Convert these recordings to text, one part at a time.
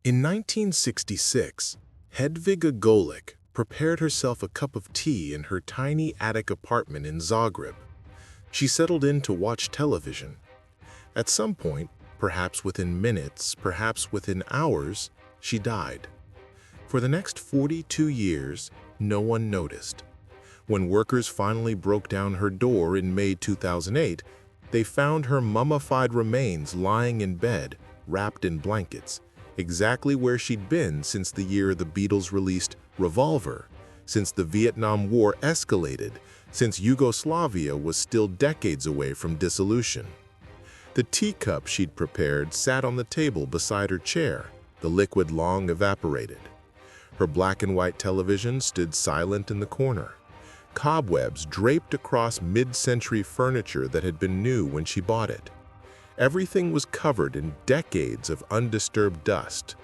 In 1966, Hedviga Golik prepared herself a cup of tea in her tiny attic apartment in Zagreb. She settled in to watch television. At some point, perhaps within minutes, perhaps within hours, she died. For the next 42 years, no one noticed. When workers finally broke down her door in May 2008, they found her mummified remains lying in bed, wrapped in blankets, exactly where she'd been since the year the Beatles released Revolver, since the Vietnam War escalated, since Yugoslavia was still decades away from dissolution. The teacup she'd prepared sat on the table beside her chair, the liquid long evaporated. Her black and white television stood silent in the corner. Cobwebs draped across mid-century furniture that had been new when she bought it. Everything was covered in decades of undisturbed dust.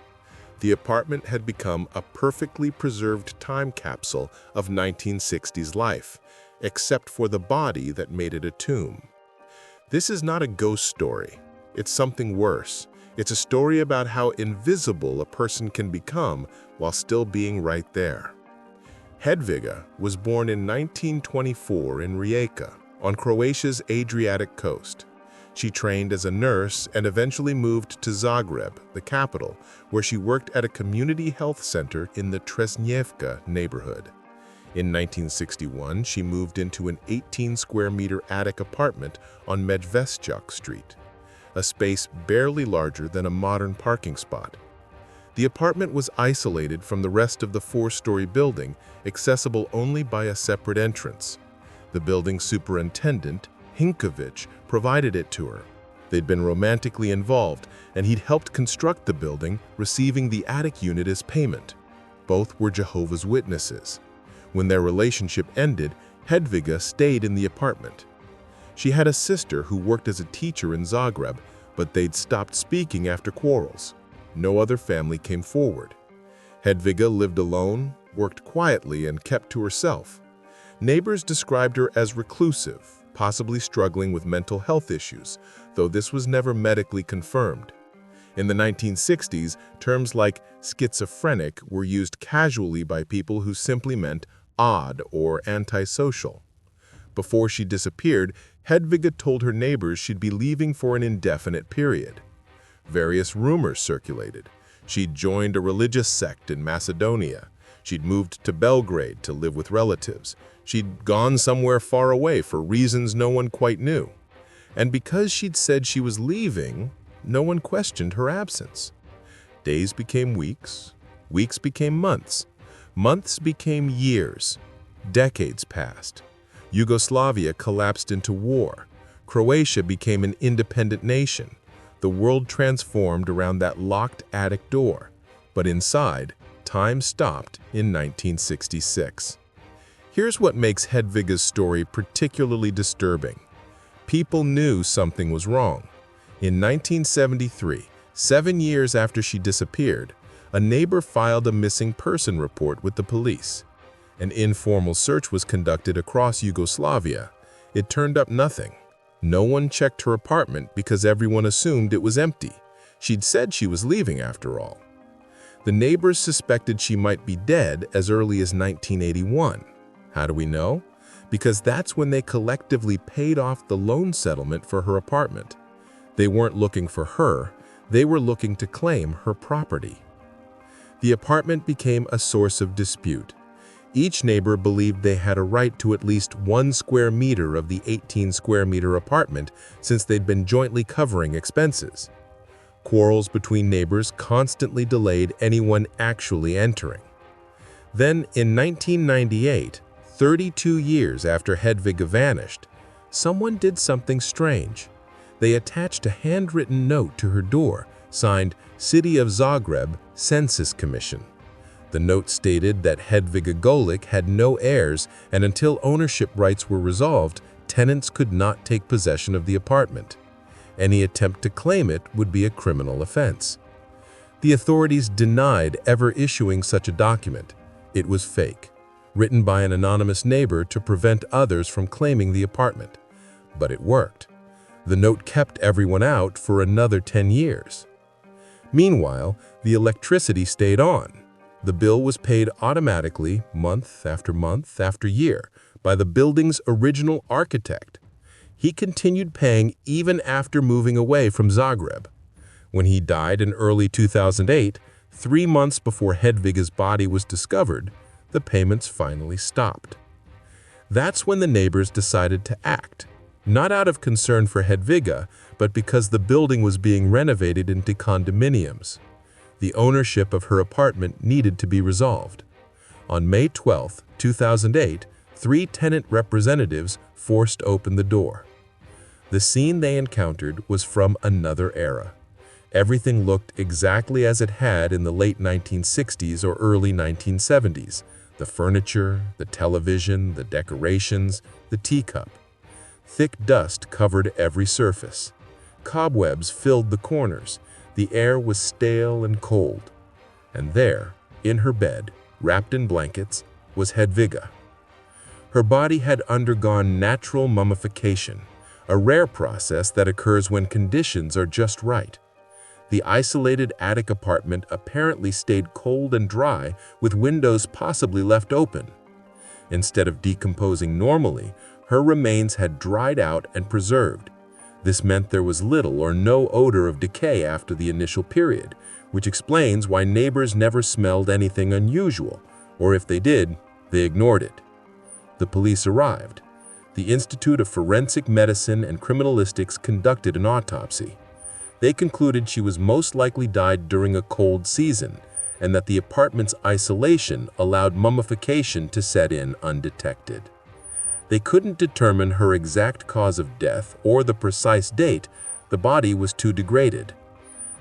The apartment had become a perfectly preserved time capsule of 1960s life, except for the body that made it a tomb. This is not a ghost story. It's something worse. It's a story about how invisible a person can become while still being right there. Hedviga was born in 1924 in Rijeka, on Croatia's Adriatic coast. She trained as a nurse and eventually moved to Zagreb, the capital, where she worked at a community health center in the Tresnjevka neighborhood. In 1961, she moved into an 18-square-meter attic apartment on Medveščak Street, a space barely larger than a modern parking spot. The apartment was isolated from the rest of the four-story building, accessible only by a separate entrance. The building superintendent, Hinkovic, provided it to her. They'd been romantically involved, and he'd helped construct the building, receiving the attic unit as payment. Both were Jehovah's Witnesses. When their relationship ended, Hedviga stayed in the apartment. She had a sister who worked as a teacher in Zagreb, but they'd stopped speaking after quarrels. No other family came forward. Hedviga lived alone, worked quietly, and kept to herself. Neighbors described her as reclusive, possibly struggling with mental health issues, though this was never medically confirmed. In the 1960s, terms like schizophrenic were used casually by people who simply meant odd or antisocial. Before she disappeared, Hedviga told her neighbors she'd be leaving for an indefinite period. Various rumors circulated. She'd joined a religious sect in Macedonia. She'd moved to Belgrade to live with relatives. She'd gone somewhere far away for reasons no one quite knew. And because she'd said she was leaving, no one questioned her absence. Days became weeks, weeks became months, months became years, decades passed. Yugoslavia collapsed into war. Croatia became an independent nation. The world transformed around that locked attic door. But inside, time stopped in 1966. Here's what makes Hedviga's story particularly disturbing. People knew something was wrong. In 1973, 7 years after she disappeared, a neighbor filed a missing person report with the police. An informal search was conducted across Yugoslavia. It turned up nothing. No one checked her apartment because everyone assumed it was empty. She'd said she was leaving after all. The neighbors suspected she might be dead as early as 1981. How do we know? Because that's when they collectively paid off the loan settlement for her apartment. They weren't looking for her, they were looking to claim her property. The apartment became a source of dispute. Each neighbor believed they had a right to at least 1 square meter of the 18-square-meter apartment since they'd been jointly covering expenses. Quarrels between neighbors constantly delayed anyone actually entering. Then, in 1998, 32 years after Hedviga vanished, someone did something strange. They attached a handwritten note to her door, signed City of Zagreb Census Commission. The note stated that Hedviga Golik had no heirs, and until ownership rights were resolved, tenants could not take possession of the apartment. Any attempt to claim it would be a criminal offense. The authorities denied ever issuing such a document. It was fake, written by an anonymous neighbor to prevent others from claiming the apartment. But it worked. The note kept everyone out for another 10 years. Meanwhile, the electricity stayed on. The bill was paid automatically month after year by the building's original architect. He continued paying even after moving away from Zagreb. When he died in early 2008, 3 months before Hedviga's body was discovered, the payments finally stopped. That's when the neighbors decided to act, not out of concern for Hedviga, but because the building was being renovated into condominiums. The ownership of her apartment needed to be resolved. On May 12, 2008, 3 tenant representatives forced open the door. The scene they encountered was from another era. Everything looked exactly as it had in the late 1960s or early 1970s. The furniture, the television, the decorations, the teacup. Thick dust covered every surface. Cobwebs filled the corners. The air was stale and cold. And there, in her bed, wrapped in blankets, was Hedviga. Her body had undergone natural mummification, a rare process that occurs when conditions are just right. The isolated attic apartment apparently stayed cold and dry, with windows possibly left open. Instead of decomposing normally, her remains had dried out and preserved. This meant there was little or no odor of decay after the initial period, which explains why neighbors never smelled anything unusual, or if they did, they ignored it. The police arrived. The Institute of Forensic Medicine and Criminalistics conducted an autopsy. They concluded she was most likely died during a cold season, and that the apartment's isolation allowed mummification to set in undetected. They couldn't determine her exact cause of death or the precise date. The body was too degraded.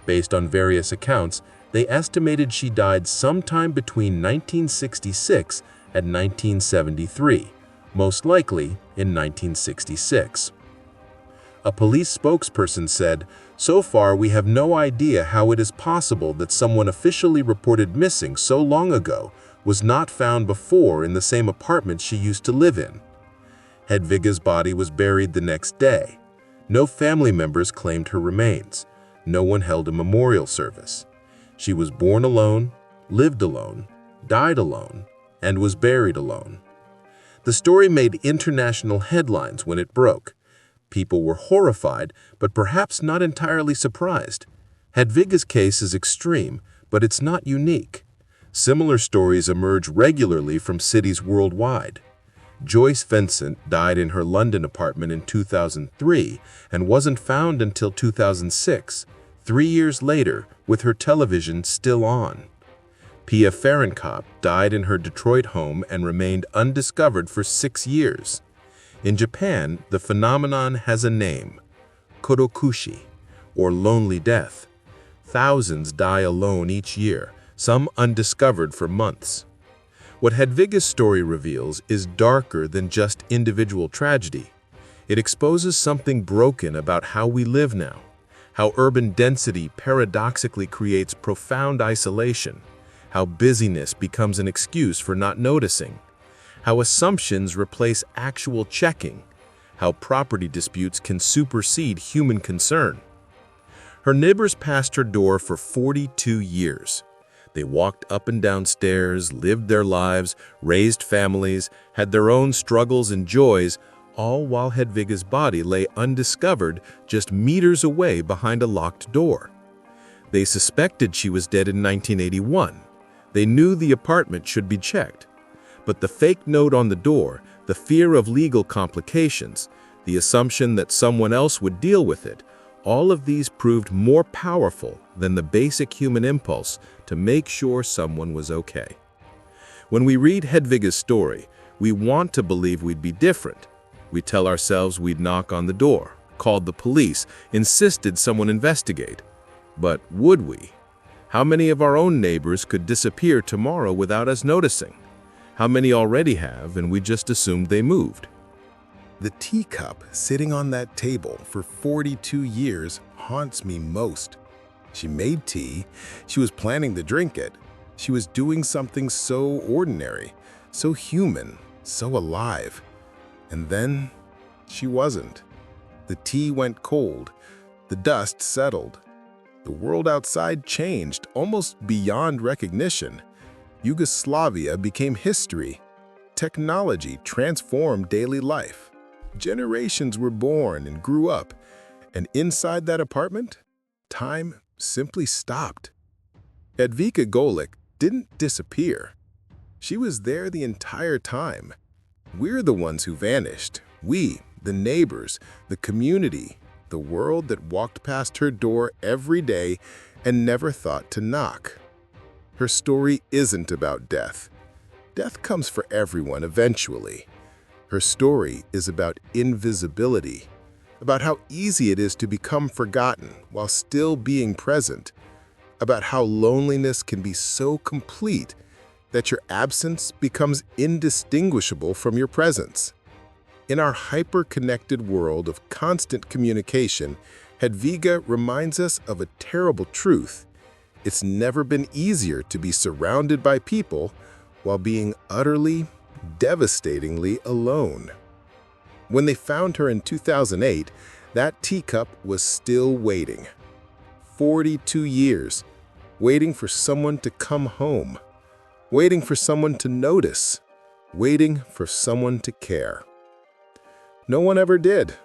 Based on various accounts, they estimated she died sometime between 1966 and 1973, most likely in 1966. A police spokesperson said, "So far, we have no idea how it is possible that someone officially reported missing so long ago was not found before in the same apartment she used to live in." Hedviga's body was buried the next day. No family members claimed her remains. No one held a memorial service. She was born alone, lived alone, died alone, and was buried alone. The story made international headlines when it broke. People were horrified, but perhaps not entirely surprised. Hedviga's case is extreme, but it's not unique. Similar stories emerge regularly from cities worldwide. Joyce Vincent died in her London apartment in 2003 and wasn't found until 2006, 3 years later, with her television still on. Pia Fahrenkopf died in her Detroit home and remained undiscovered for 6 years. In Japan, the phenomenon has a name, kodokushi, or lonely death. Thousands die alone each year, some undiscovered for months. What Hedviga's story reveals is darker than just individual tragedy. It exposes something broken about how we live now, how urban density paradoxically creates profound isolation, how busyness becomes an excuse for not noticing, how assumptions replace actual checking, how property disputes can supersede human concern. Her neighbors passed her door for 42 years. They walked up and down stairs, lived their lives, raised families, had their own struggles and joys, all while Hedviga's body lay undiscovered just meters away behind a locked door. They suspected she was dead in 1981. They knew the apartment should be checked. But the fake note on the door, the fear of legal complications, the assumption that someone else would deal with it, all of these proved more powerful than the basic human impulse to make sure someone was okay. When we read Hedviga's story, we want to believe we'd be different. We tell ourselves we'd knock on the door, called the police, insisted someone investigate. But would we? How many of our own neighbors could disappear tomorrow without us noticing? How many already have, and we just assumed they moved? The teacup sitting on that table for 42 years haunts me most. She made tea, she was planning to drink it, she was doing something so ordinary, so human, so alive. And then she wasn't. The tea went cold, the dust settled, The world outside changed, almost beyond recognition. Yugoslavia became history. Technology transformed daily life. Generations were born and grew up, and inside that apartment, time simply stopped. Edvika Golik didn't disappear. She was there the entire time. We're the ones who vanished. We, the neighbors, the community, the world that walked past her door every day and never thought to knock. Her story isn't about death. Death comes for everyone eventually. Her story is about invisibility, about how easy it is to become forgotten while still being present, about how loneliness can be so complete that your absence becomes indistinguishable from your presence. In our hyper-connected world of constant communication, Hedviga reminds us of a terrible truth. It's never been easier to be surrounded by people while being utterly, devastatingly alone. When they found her in 2008, that teacup was still waiting. 42 years, waiting for someone to come home, waiting for someone to notice, waiting for someone to care. No one ever did.